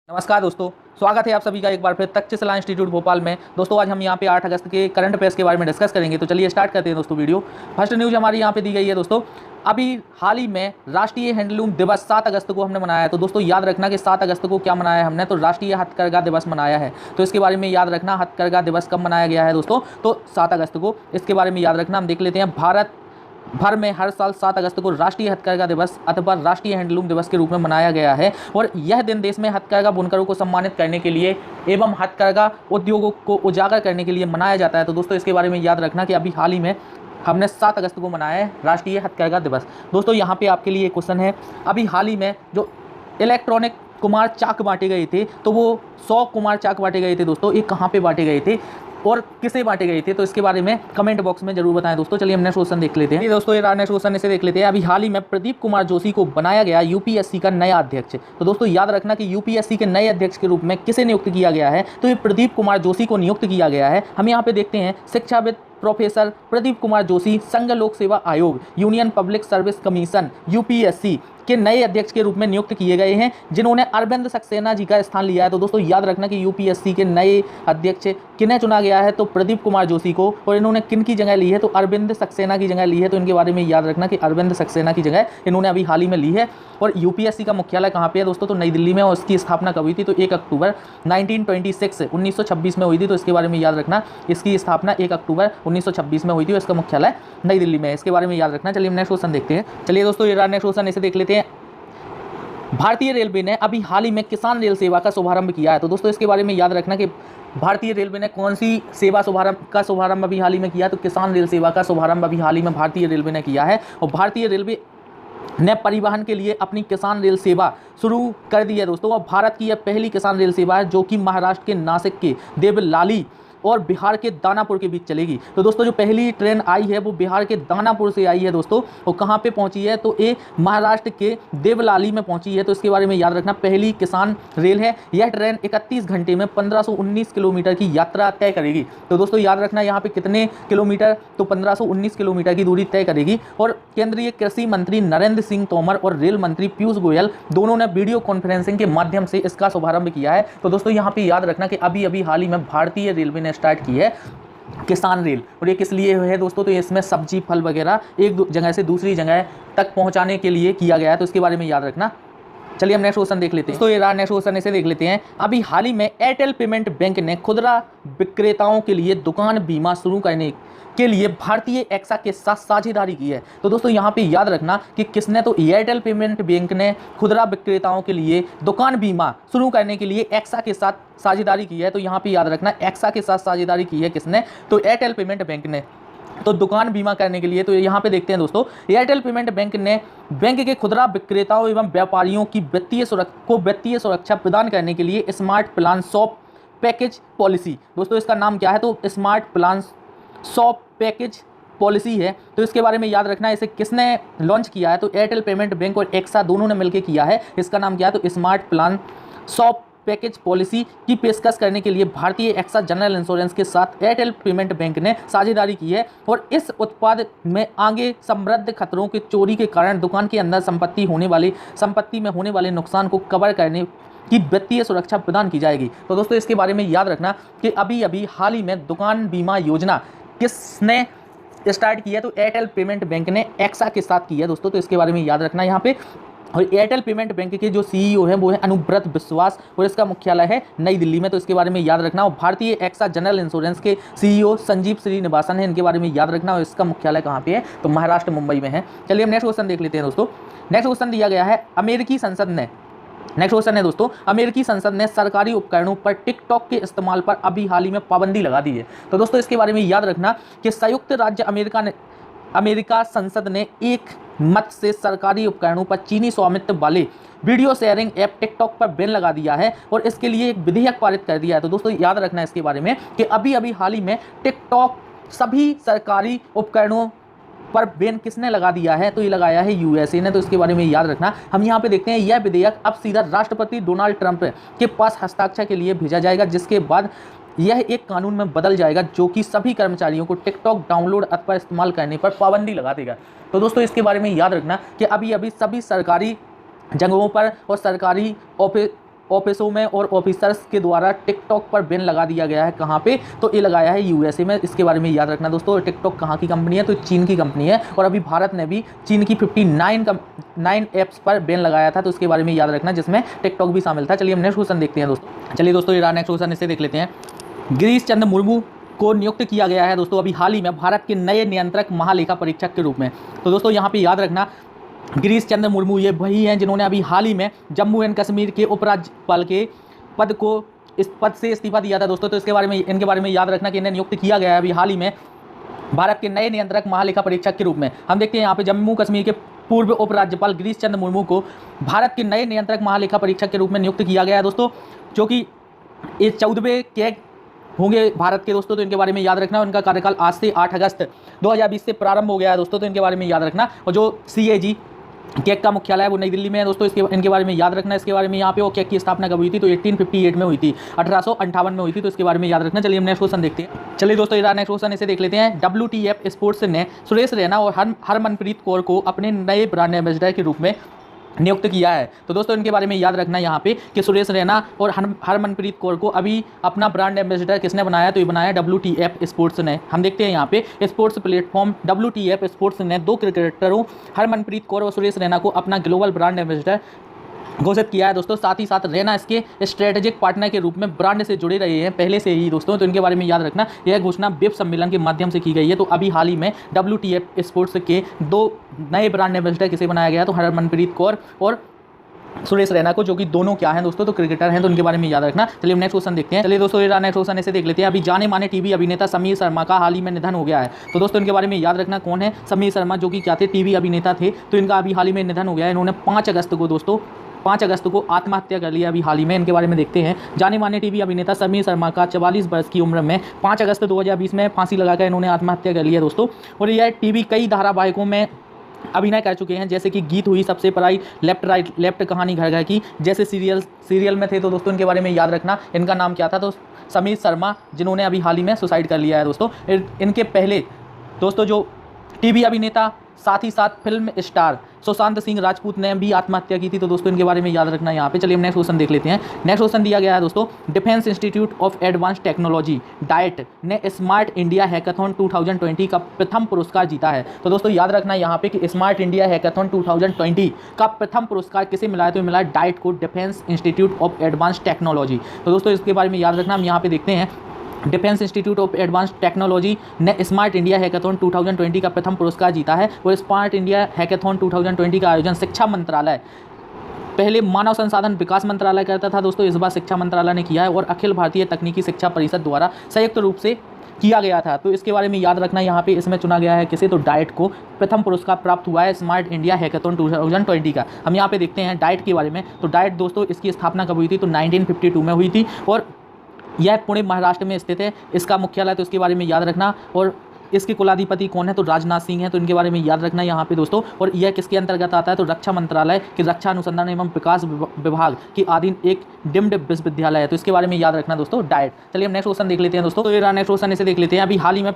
नमस्कार दोस्तों, स्वागत है आप सभी का एक बार फिर तक्षशिला इंस्टीट्यूट भोपाल में। दोस्तों आज हम यहाँ पे 8 अगस्त के करंट अफेयर्स के बारे में डिस्कस करेंगे। तो चलिए स्टार्ट करते हैं दोस्तों वीडियो। फर्स्ट न्यूज़ हमारी यहाँ पे दी गई है दोस्तों, अभी हाल ही में राष्ट्रीय हैंडलूम दिवस 7 अगस्त को हमने मनाया है। तो दोस्तों याद रखना कि 7 अगस्त को क्या मनाया है हमने, तो राष्ट्रीय हथकरघा दिवस मनाया है। तो इसके बारे में याद रखना, हथकरघा दिवस कब मनाया गया है दोस्तों, तो 7 अगस्त को। इसके बारे में याद रखना। हम देख लेते हैं, भारत भर में हर साल 7 अगस्त को राष्ट्रीय हथकरघा दिवस अथवा राष्ट्रीय हैंडलूम दिवस के रूप में मनाया गया है। और यह दिन देश में हथकरघा बुनकरों को सम्मानित करने के लिए एवं हथकरघा उद्योगों को उजागर करने के लिए मनाया जाता है। तो दोस्तों इसके बारे में याद रखना कि अभी हाल ही में हमने 7 अगस्त को मनाया है राष्ट्रीय हथकरघा दिवस। दोस्तों यहाँ पे आपके लिए एक क्वेश्चन है, अभी हाल ही में जो इलेक्ट्रॉनिक कुमार चाक बांटे गए थे, तो वो 100 कुमार चाक बांटे गए थे दोस्तों, ये कहाँ पे बांटे गए थे और किसे बांटे गए थे, तो इसके बारे में कमेंट बॉक्स में जरूर बताएं दोस्तों। चलिए हम नेक्स्ट क्वेश्चन देख लेते हैं। दोस्तों ये नेक्स्ट क्वेश्चन इसे देख लेते हैं, अभी हाल ही में प्रदीप कुमार जोशी को बनाया गया यूपीएससी का नया अध्यक्ष। तो दोस्तों याद रखना कि यूपीएससी के नए अध्यक्ष के रूप में किसे नियुक्त किया गया है, तो ये प्रदीप कुमार जोशी को नियुक्त किया गया है। हम यहाँ पे देखते हैं, शिक्षाविद प्रोफेसर प्रदीप कुमार जोशी संघ लोक सेवा आयोग union public service commission UPSC के नए अध्यक्ष के रूप में नियुक्त किए गए हैं, जिन्होंने अरविंद सक्सेना जी का स्थान लिया है। तो दोस्तों याद रखना कि यूपीएससी के नए अध्यक्ष किन्हें चुना गया है, तो प्रदीप कुमार जोशी को। और इन्होंने किन की जगह ली है, तो अरविंद सक्सेना की जगह ली है। तो इनके बारे में याद रखना कि अरविंद सक्सेना की जगह इन्होंने अभी हाल ही में ली है। और यूपीएससी का मुख्यालय कहाँ पे है दोस्तों, तो नई दिल्ली में। और इसकी स्थापना कब हुई थी, तो 1 अक्टूबर 1926 में हुई थी। तो इसके बारे में याद रखना, इसकी स्थापना 1 अक्टूबर 1926 में हुई थी और इसका मुख्यालय नई दिल्ली में है। इसके बारे में याद रखना। चलिए हम नेक्स्ट क्वेश्चन देखते हैं। चलिए दोस्तों ये नेक्स्ट क्वेश्चन इसे देख लेते हैं, भारतीय रेलवे ने अभी हाल ही में किसान रेल सेवा का शुभारंभ किया है। तो दोस्तों इसके बारे में याद रखना कि भारतीय रेलवे ने कौन सी सेवा शुभारंभ अभी हाल ही में किया, तो किसान रेल सेवा का शुभारंभ अभी हाल ही में भारतीय रेलवे ने किया है। और भारतीय रेलवे ने परिवहन के लिए अपनी किसान रेल सेवा शुरू कर दी है दोस्तों। और भारत की यह पहली किसान रेल सेवा है जो कि महाराष्ट्र के नासिक के देवलाली और बिहार के दानापुर के बीच चलेगी। तो दोस्तों जो पहली ट्रेन आई है वो बिहार के दानापुर से आई है दोस्तों, और कहाँ पे पहुंची है, तो ये महाराष्ट्र के देवलाली में पहुंची है। तो इसके बारे में याद रखना, पहली किसान रेल है। यह ट्रेन 31 घंटे में 1519 किलोमीटर की यात्रा तय करेगी। तो दोस्तों याद रखना यहाँ पे कितने किलोमीटर, तो 1519 किलोमीटर की दूरी तय करेगी। और केंद्रीय कृषि मंत्री नरेंद्र सिंह तोमर और रेल मंत्री पीयूष गोयल दोनों ने वीडियो कॉन्फ्रेंसिंग के माध्यम से इसका शुभारंभ किया है। तो दोस्तों यहाँ पे याद रखना कि अभी अभी हाल ही में भारतीय रेलवे ने स्टार्ट की है किसान रेल। और ये किस लिए है दोस्तों, तो इसमें सब्जी फल वगैरह एक जगह से दूसरी जगह तक पहुंचाने के लिए किया गया है। तो इसके बारे में याद रखना। चलिए हम नेक्स्ट क्वेश्चन देख लेते हैं। तो ये नेक्स्ट क्वेश्चन इसे देख लेते हैं, अभी हाल ही में एयरटेल पेमेंट बैंक ने खुदरा विक्रेताओं के लिए दुकान बीमा शुरू करने के लिए भारतीय एक्सा के साथ साझेदारी की है। तो दोस्तों यहाँ पे याद रखना कि किसने, तो एयरटेल पेमेंट बैंक ने खुदरा विक्रेताओं के लिए दुकान बीमा शुरू करने के लिए एक्सा के साथ साझेदारी की है। तो यहाँ पे याद रखना, एक्सा के साथ साझेदारी की है किसने, तो एयरटेल पेमेंट बैंक ने। तो दुकान बीमा करने के लिए, तो यहाँ पे देखते हैं दोस्तों, एयरटेल पेमेंट बैंक ने बैंक के खुदरा विक्रेताओं एवं व्यापारियों की वित्तीय सुरक्षा प्रदान करने के लिए smart plan shop package policy, दोस्तों इसका नाम क्या है, तो smart plan shop package policy है। तो इसके बारे में याद रखना, इसे किसने लॉन्च किया है, तो एयरटेल पेमेंट बैंक और एक्सा दोनों ने मिलकर किया है। इसका नाम क्या है, तो smart plan shop package policy की पेशकश करने के लिए भारतीय एक्सा जनरल इंश्योरेंस के साथ एयरटेल पेमेंट बैंक ने साझेदारी की है। और इस उत्पाद में आगे समृद्ध खतरों के चोरी के कारण दुकान के अंदर संपत्ति में होने वाले नुकसान को कवर करने की वित्तीय सुरक्षा प्रदान की जाएगी। तो दोस्तों इसके बारे में याद रखना कि अभी अभी हाल ही में दुकान बीमा योजना किसने स्टार्ट की है, तो एयरटेल पेमेंट बैंक ने एक्सा के साथ की है दोस्तों। तो इसके बारे में याद रखना यहाँ पे। और एयरटेल पेमेंट बैंक के जो सीईओ है वो है अनुव्रत विश्वास और इसका मुख्यालय है नई दिल्ली में। तो इसके बारे में याद रखना। और भारतीय एक्सा जनरल इंश्योरेंस के सीईओ संजीव श्रीनिवासन है, इनके बारे में याद रखना। और इसका मुख्यालय कहाँ पे है, तो महाराष्ट्र मुंबई में है। चलिए हम नेक्स्ट क्वेश्चन देख लेते हैं दोस्तों। नेक्स्ट क्वेश्चन दिया गया है, अमेरिकी संसद ने सरकारी उपकरणों पर टिकटॉक के इस्तेमाल पर अभी हाल ही में पाबंदी लगा दी है। तो दोस्तों इसके बारे में याद रखना कि संयुक्त राज्य अमेरिका संसद ने एक मत से सरकारी उपकरणों पर चीनी स्वामित्व वाले वीडियो शेयरिंग ऐप टिकटॉक पर बैन लगा दिया है और इसके लिए एक विधेयक पारित कर दिया है। तो दोस्तों याद रखना इसके बारे में कि अभी अभी हाल ही में टिकटॉक सभी सरकारी उपकरणों पर बैन किसने लगा दिया है, तो ये लगाया है यूएसए ने। तो इसके बारे में याद रखना। हम यहाँ पे देखते हैं, यह विधेयक अब सीधा राष्ट्रपति डोनाल्ड ट्रंप के पास हस्ताक्षर के लिए भेजा जाएगा, जिसके बाद यह एक कानून में बदल जाएगा जो कि सभी कर्मचारियों को टिकटॉक डाउनलोड अथवा इस्तेमाल करने पर पाबंदी लगा देगा। तो दोस्तों इसके बारे में याद रखना कि अभी अभी सभी सरकारी जगहों पर और सरकारी ऑफिसों में और ऑफिसर्स के द्वारा टिकटॉक पर बैन लगा दिया गया है। कहाँ पे? तो ये लगाया है यूएसए में। इसके बारे में याद रखना दोस्तों। टिकटॉक कहाँ की कंपनी है? तो चीन की कंपनी है। और अभी भारत ने भी चीन की 59 ऐप्स पर बैन लगाया था, तो उसके बारे में याद रखना, जिसमें टिकटॉक भी शामिल था। चलिए हम नेक्स्ट क्वेश्चन देखते हैं दोस्तों। चलिए दोस्तों ये नेक्स्ट क्वेश्चन इसे देख लेते हैं। गिरीश चंद्र मुर्मू को नियुक्त किया गया है दोस्तों अभी हाल ही में भारत के नए नियंत्रक महालेखा परीक्षक के रूप में। तो दोस्तों यहाँ पे याद रखना, गिरीश चंद्र मुर्मू ये वही हैं जिन्होंने अभी हाल ही में जम्मू एंड कश्मीर के उपराज्यपाल के पद को इस पद से इस्तीफा दिया था दोस्तों। तो इसके बारे में इनके बारे में याद रखना कि इन्हें नियुक्त किया गया है अभी हाल ही में भारत के नए नियंत्रक महालेखा परीक्षक के रूप में। हम देखते हैं यहाँ पे जम्मू कश्मीर के पूर्व उपराज्यपाल गिरीश चंद्र मुर्मू को भारत के नए नियंत्रक महालेखा परीक्षक के रूप में नियुक्त किया गया है दोस्तों, जो कि ये 14वें कैग होंगे भारत के दोस्तों। तो इनके बारे में याद रखना। उनका कार्यकाल आज से 8 अगस्त 2020 से प्रारंभ हो गया है दोस्तों। तो इनके बारे में याद रखना। और जो CAG कैग का मुख्यालय है वो नई दिल्ली में है दोस्तों। इनके बारे में याद रखना। इसके बारे में यहाँ पे वो कैग की स्थापना कब हुई थी? तो 1858 में हुई थी, 1858 में हुई थी। तो इसके बारे में याद रखना। चलिए हम नेक्स्ट क्वेश्चन देखते हैं। चलिए दोस्तों ये नेक्स्ट क्वेश्चन इसे देख लेते हैं। WTF स्पोर्ट्स ने सुरेश रैना और हरमनप्रीत कौर को अपने नए ब्रांड एम्बेसडर के रूप में नियुक्त किया है। तो दोस्तों इनके बारे में याद रखना यहाँ पे कि सुरेश रैना और हरमनप्रीत कौर को अभी अपना ब्रांड एम्बेसडर किसने बनाया? तो ये बनाया WTF स्पोर्ट्स ने। हम देखते हैं यहाँ पे स्पोर्ट्स प्लेटफॉर्म WTF स्पोर्ट्स ने 2 क्रिकेटरों हरमनप्रीत कौर और सुरेश रैना को अपना ग्लोबल ब्रांड एम्बेसडर घोषित किया है दोस्तों। साथ ही साथ रैना इसके स्ट्रेटेजिक पार्टनर के रूप में ब्रांड से जुड़े रहे हैं पहले से ही दोस्तों। तो इनके बारे में याद रखना। यह घोषणा वेब सम्मेलन के माध्यम से की गई है। तो अभी हाल ही में WTF स्पोर्ट्स के 2 नए ब्रांड एम्बेसडर किसे बनाया गया? तो हरमनप्रीत कौर और सुरेश रैना को, जो कि दोनों क्या हैं दोस्तों? तो क्रिकेटर हैं। तो उनके बारे में याद रखना। चलिए हम नेक्स्ट क्वेश्चन देखते हैं। चलिए दोस्तों ये नेक्स्ट क्वेश्चन ऐसे देख लेते हैं। अभी जाने माने टीवी अभिनेता समीर शर्मा का हाल ही में निधन हो गया है। तो दोस्तों इनके बारे में याद रखना कौन है समीर शर्मा, जो कि क्या थे? टीवी अभिनेता थे। तो इनका अभी हाल ही में निधन हो गया है। इन्होंने 5 अगस्त को दोस्तों 5 अगस्त को आत्महत्या कर लिया अभी हाल ही में। इनके बारे में देखते हैं। जाने माने टीवी अभिनेता समीर शर्मा का 44 वर्ष की उम्र में 5 अगस्त 2020 में फांसी लगाकर इन्होंने आत्महत्या कर लिया दोस्तों। और यह टीवी कई धारावाहिकों में अभिनय कर चुके हैं, जैसे कि गीत हुई, सबसे पराई, लेफ्ट राइट लेफ्ट, कहानी घर घर की जैसे सीरियल में थे। तो दोस्तों इनके बारे में याद रखना। इनका नाम क्या था? तो समीर शर्मा, जिन्होंने अभी हाल ही में सुसाइड कर लिया है दोस्तों। इनके पहले दोस्तों जो टीवी अभिनेता साथ ही साथ फिल्म स्टार सुशांत सिंह राजपूत ने भी आत्महत्या की थी। तो दोस्तों इनके बारे में याद रखना यहाँ पे। चलिए हम नेक्स्ट क्वेश्चन देख लेते हैं। नेक्स्ट क्वेश्चन दिया गया है दोस्तों। Defence institute of advance technology diet ने स्मार्ट इंडिया हैकाथॉन 2020 का प्रथम पुरस्कार जीता है। तो दोस्तों याद रखना यहाँ पे कि स्मार्ट इंडिया हैकाथॉन 2020 का प्रथम पुरस्कार किसे मिला है? तो मिला है डाइट को, defence institute of advance technology. तो दोस्तों इसके बारे में याद रखना। हम यहाँ पे देखते हैं defence institute of advance technology ने स्मार्ट इंडिया हैकाथॉन 2020 का प्रथम पुरस्कार जीता है। और स्मार्ट इंडिया हैकाथॉन 2020 का आयोजन शिक्षा मंत्रालय, पहले मानव संसाधन विकास मंत्रालय करता था दोस्तों, इस बार शिक्षा मंत्रालय ने किया है। और अखिल भारतीय तकनीकी शिक्षा परिषद द्वारा संयुक्त रूप से किया गया था। तो इसके बारे में याद रखना। यहाँ पे इसमें चुना गया है किसे? तो डाइट को प्रथम पुरस्कार प्राप्त हुआ है स्मार्ट इंडिया हैकाथॉन 2020 का। हम यहाँ पे देखते हैं डाइट के बारे में। तो डाइट दोस्तों इसकी स्थापना कब हुई थी? तो 1952 में हुई थी। और यह पुणे महाराष्ट्र में स्थित है। इसका मुख्यालय, तो इसके बारे में याद रखना। और इसके कुलाधिपति कौन है? तो राजनाथ सिंह है। तो इनके बारे में याद रखना यहाँ पे दोस्तों। और यह किसके अंतर्गत आता है? तो रक्षा मंत्रालय के रक्षा अनुसंधान एवं विकास विभाग के अधीन एक डीम्ड विश्वविद्यालय है। तो इसके बारे में याद रखना दोस्तों डाइट। चलिए हम नेक्स्ट क्वेश्चन देख लेते हैं दोस्तों। तो ये नेक्स्ट क्वेश्चन इसे देख लेते हैं। अभी हाल ही में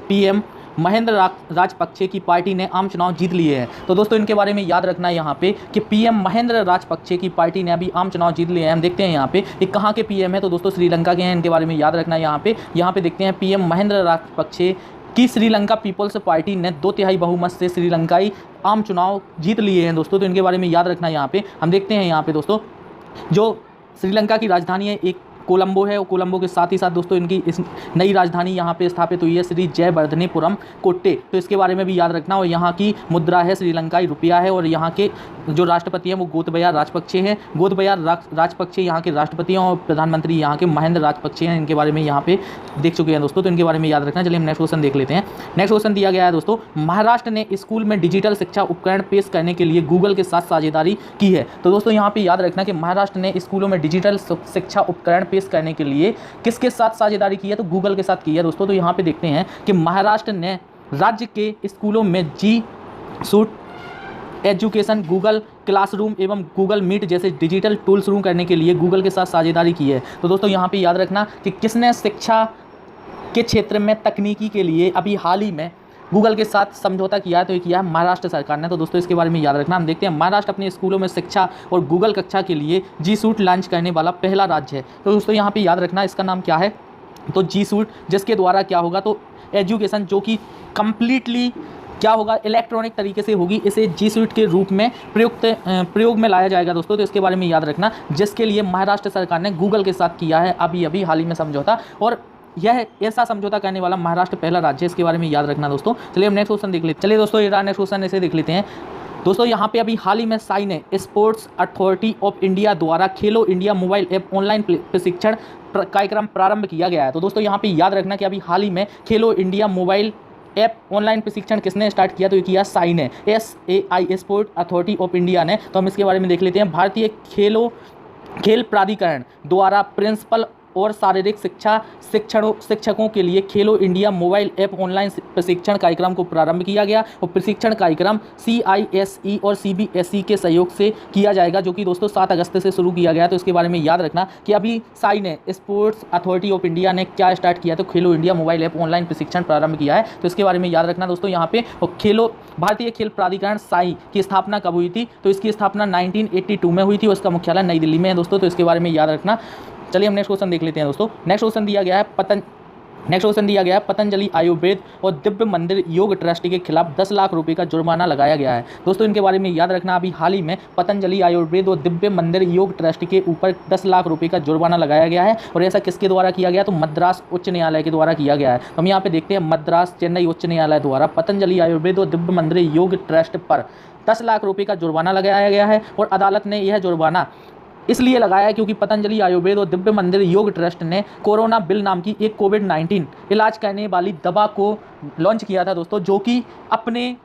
PM महेंद्र राजपक्षे की पार्टी ने आम चुनाव जीत लिए हैं। तो दोस्तों इनके बारे में याद रखना यहाँ पे कि PM महेंद्र राजपक्षे की पार्टी ने अभी आम चुनाव जीत लिए हैं। हम देखते हैं यहाँ पे ये कहाँ के PM है? तो दोस्तों श्रीलंका के हैं। इनके बारे में याद रखना यहाँ पे देखते हैं PM महेंद्र राजपक्षे की श्रीलंका पीपल्स पार्टी ने 2/3 बहुमत से श्रीलंकाई आम चुनाव जीत लिए हैं दोस्तों। तो इनके बारे में याद रखना यहाँ पे। हम देखते हैं यहाँ पे दोस्तों जो श्रीलंका की राजधानी है एक कोलंबो है। और कोलंबो के साथ ही साथ दोस्तों इनकी इस नई राजधानी यहाँ पे स्थापित हुई है श्री जयवर्धनेपुरम कोट्टे। तो इसके बारे में भी याद रखना। और यहाँ की मुद्रा है श्रीलंकाई रुपया है। और यहाँ के जो राष्ट्रपति हैं वो गोतबाया राजपक्षे हैं। गोतबाया राजपक्षे यहाँ के राष्ट्रपति हैं। और प्रधानमंत्री यहाँ के महेंद्र राजपक्षे हैं। इनके बारे में यहाँ पे देख चुके हैं दोस्तों। तो इनके बारे में याद रखना। चलिए हम नेक्स्ट क्वेश्चन देख लेते हैं। नेक्स्ट क्वेश्चन दिया गया है दोस्तों। महाराष्ट्र ने स्कूल में डिजिटल शिक्षा उपकरण पेश करने के लिए गूगल के साथ साझेदारी की है। तो दोस्तों यहाँ पे याद रखना कि महाराष्ट्र ने स्कूलों में डिजिटल शिक्षा उपकरण पेश करने के लिए किसके साथ साझेदारी की है? तो गूगल के साथ की है दोस्तों। तो यहाँ पे देखते हैं कि महाराष्ट्र ने राज्य के स्कूलों में G Suite education, Google classroom एवं गूगल मीट जैसे डिजिटल टूल शुरू करने के लिए गूगल के साथ साझेदारी की है। तो दोस्तों यहाँ पे याद रखना कि किसने शिक्षा के क्षेत्र में तकनीकी के लिए अभी हाल ही में गूगल के साथ समझौता किया है, तो ये किया है महाराष्ट्र सरकार ने। तो दोस्तों इसके बारे में याद रखना। हम देखते हैं महाराष्ट्र अपने स्कूलों में शिक्षा और गूगल कक्षा के लिए जी सूट लॉन्च करने वाला पहला राज्य है। तो दोस्तों यहाँ पे याद रखना इसका नाम क्या है, तो जी सूट, जिसके द्वारा क्या होगा, तो एजुकेशन जो कि कंप्लीटली क्या होगा, इलेक्ट्रॉनिक तरीके से होगी, इसे जी सूट के रूप में प्रयोग में लाया जाएगा दोस्तों। तो इसके बारे में याद रखना, जिसके लिए महाराष्ट्र सरकार ने गूगल के साथ किया है अभी हाल ही में समझौता, और यह ऐसा समझौता करने वाला महाराष्ट्र पहला राज्य है। इसके बारे में याद रखना दोस्तों। चलिए हम नेक्स्ट क्वेश्चन देख लेते हैं। चलिए दोस्तों ये नेक्स्ट क्वेश्चन ऐसे देख लेते हैं दोस्तों। यहाँ पे अभी हाल ही में साई ने स्पोर्ट्स अथॉरिटी ऑफ इंडिया द्वारा खेलो इंडिया मोबाइल ऐप ऑनलाइन प्रशिक्षण कार्यक्रम प्रारंभ किया गया है। तो दोस्तों यहाँ पे याद रखना कि अभी हाल ही में खेलो इंडिया मोबाइल ऐप ऑनलाइन प्रशिक्षण किसने स्टार्ट किया, तो ये किया साई ने, SAI sport authority of India ने। तो हम इसके बारे में देख लेते हैं। भारतीय खेल प्राधिकरण द्वारा प्रिंसिपल और शारीरिक शिक्षकों के लिए खेलो इंडिया मोबाइल ऐप ऑनलाइन प्रशिक्षण कार्यक्रम को प्रारंभ किया गया, और प्रशिक्षण कार्यक्रम CISE और CBSE के सहयोग से किया जाएगा, जो कि दोस्तों 7 अगस्त से शुरू किया गया। तो इसके बारे में याद रखना कि अभी साई ने, स्पोर्ट्स अथॉरिटी ऑफ इंडिया ने क्या स्टार्ट किया, तो खेलो इंडिया मोबाइल ऐप ऑनलाइन प्रशिक्षण प्रारंभ किया है। तो इसके बारे में याद रखना दोस्तों। यहाँ पे भारतीय खेल प्राधिकरण साई की स्थापना कब हुई थी, तो इसकी स्थापना 1982 में हुई थी, और इसका मुख्यालय नई दिल्ली में है दोस्तों। तो इसके बारे में याद रखना। चलिए हम नेक्स्ट क्वेश्चन देख लेते हैं दोस्तों। नेक्स्ट क्वेश्चन दिया गया है पतंजलि आयुर्वेद और दिव्य मंदिर योग ट्रस्ट के खिलाफ 10 लाख रुपए का जुर्माना लगाया गया है दोस्तों। इनके बारे में याद रखना, अभी हाल ही में पतंजलि आयुर्वेद और दिव्य मंदिर योग ट्रस्ट के ऊपर 10 लाख रुपए का जुर्माना लगाया गया है, और ऐसा किसके द्वारा किया गया, तो मद्रास उच्च न्यायालय के द्वारा किया गया है। हम यहाँ पे देखते हैं मद्रास चेन्नई उच्च न्यायालय द्वारा पतंजलि आयुर्वेद और दिव्य मंदिर योग ट्रस्ट पर 10 लाख रुपए का जुर्माना लगाया गया है, और अदालत ने यह जुर्माना इसलिए लगाया क्योंकि पतंजलि आयुर्वेद और दिव्य मंदिर योग ट्रस्ट ने कोरोना बिल नाम की एक कोविड-19 इलाज करने वाली दवा को लॉन्च किया था दोस्तों, जो कि अपने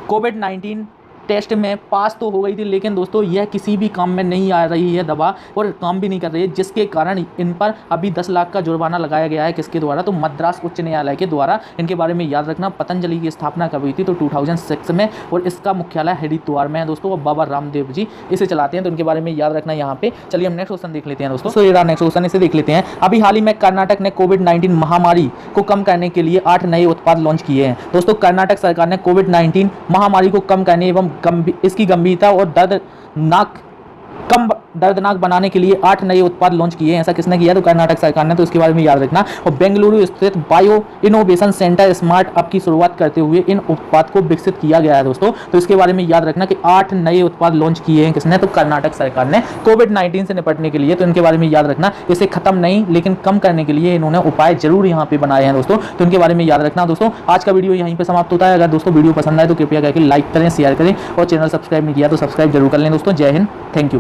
कोविड-19 टेस्ट में पास तो हो गई थी, लेकिन दोस्तों यह किसी भी काम में नहीं आ रही है दवा, और काम भी नहीं कर रही है, जिसके कारण इन पर अभी 10 लाख का जुर्माना लगाया गया है। किसके द्वारा, तो मद्रास उच्च न्यायालय के द्वारा। इनके बारे में याद रखना। पतंजलि की स्थापना कब हुई थी, तो 2006 में, और इसका मुख्यालय हरिद्वार में है दोस्तों, और बाबा रामदेव जी इसे चलाते हैं। तो इनके बारे में याद रखना यहाँ पे। चलिए हम नेक्स्ट क्वेश्चन देख लेते हैं दोस्तों। तो ये नेक्स्ट क्वेश्चन इसे देख लेते हैं। अभी हाल ही में कर्नाटक ने कोविड-19 महामारी को कम करने के लिए 8 नए उत्पाद लॉन्च किए हैं दोस्तों। कर्नाटक सरकार ने कोविड-19 महामारी को कम करने एवं इसकी गंभीरता और दर्दनाक बनाने के लिए 8 नए उत्पाद लॉन्च किए हैं। ऐसा किसने किया, तो कर्नाटक सरकार ने। तो इसके बारे में याद रखना। और बेंगलुरु स्थित bio innovation centre smart up की शुरुआत करते हुए इन उत्पाद को विकसित किया गया है दोस्तों। तो इसके बारे में याद रखना कि 8 नए उत्पाद लॉन्च किए हैं किसने, तो कर्नाटक सरकार ने, कोविड-19 से निपटने के लिए। तो इनके बारे में याद रखना, इसे खत्म नहीं लेकिन कम करने के लिए इन्होंने उपाय जरूर यहाँ पे बनाए हैं दोस्तों। तो इनके बारे में याद रखना दोस्तों। आज का वीडियो यहीं पर समाप्त होता है। अगर दोस्तों वीडियो पसंद आए तो कृपया करके लाइक करें, शेयर करें, और चैनल सब्सक्राइब नहीं किया तो सब्सक्राइब जरूर कर लें दोस्तों। जय हिंद, थैंक यू।